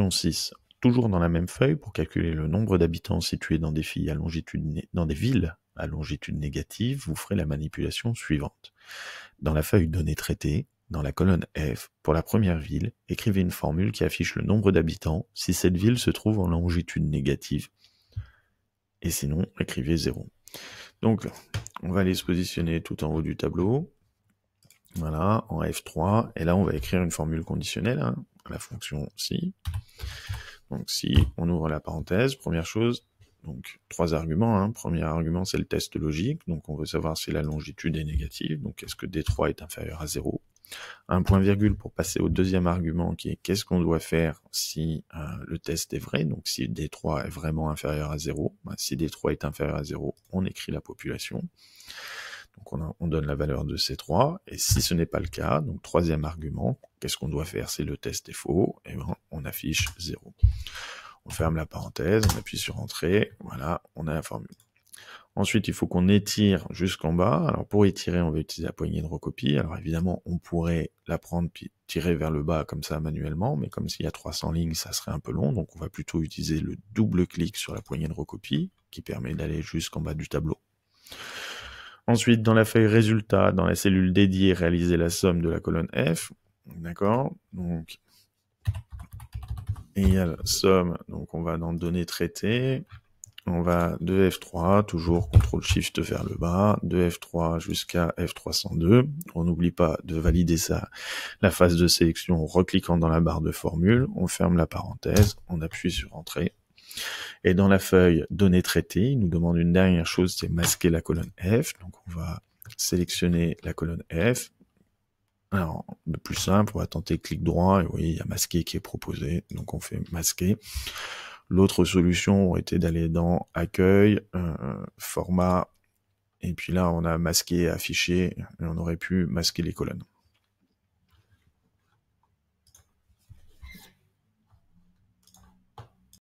Question 6. Toujours dans la même feuille, pour calculer le nombre d'habitants situés dans des villes à longitude négative, vous ferez la manipulation suivante. Dans la feuille données traitées, dans la colonne F, pour la première ville, écrivez une formule qui affiche le nombre d'habitants si cette ville se trouve en longitude négative. Et sinon, écrivez 0. Donc, on va aller se positionner tout en haut du tableau. Voilà, en F3. Et là, on va écrire une formule conditionnelle, la fonction si. Donc, si on ouvre la parenthèse, première chose, donc 3 arguments. Premier argument, c'est le test logique. Donc, on veut savoir si la longitude est négative. Donc, est-ce que D3 est inférieur à 0 ? Un point virgule pour passer au deuxième argument qui est qu'est-ce qu'on doit faire si le test est vrai, donc si D3 est vraiment inférieur à 0, si D3 est inférieur à 0, on écrit la population, donc on donne la valeur de C3, et si ce n'est pas le cas, donc troisième argument, qu'est-ce qu'on doit faire si le test est faux, et ben on affiche 0. On ferme la parenthèse, on appuie sur Entrée, voilà, on a la formule. Ensuite, il faut qu'on étire jusqu'en bas. Alors, pour étirer, on va utiliser la poignée de recopie. Alors, évidemment, on pourrait la prendre puis tirer vers le bas comme ça manuellement, mais comme s'il y a 300 lignes, ça serait un peu long. Donc, on va plutôt utiliser le double-clic sur la poignée de recopie, qui permet d'aller jusqu'en bas du tableau. Ensuite, dans la feuille résultat, dans la cellule dédiée, réaliser la somme de la colonne F. D'accord ? Donc, égale somme. Donc, on va dans données traitées. On va de F3, toujours CTRL-SHIFT vers le bas, de F3 jusqu'à F302. On n'oublie pas de valider la phase de sélection en recliquant dans la barre de formule. On ferme la parenthèse, on appuie sur Entrée. Et dans la feuille Données traitées, il nous demande une dernière chose, c'est masquer la colonne F. Donc on va sélectionner la colonne F. Alors, le plus simple, on va tenter clic droit, et vous voyez, il y a masquer qui est proposé, donc on fait masquer. L'autre solution aurait été d'aller dans Accueil, Format, et puis là on a masqué, affiché, et on aurait pu masquer les colonnes.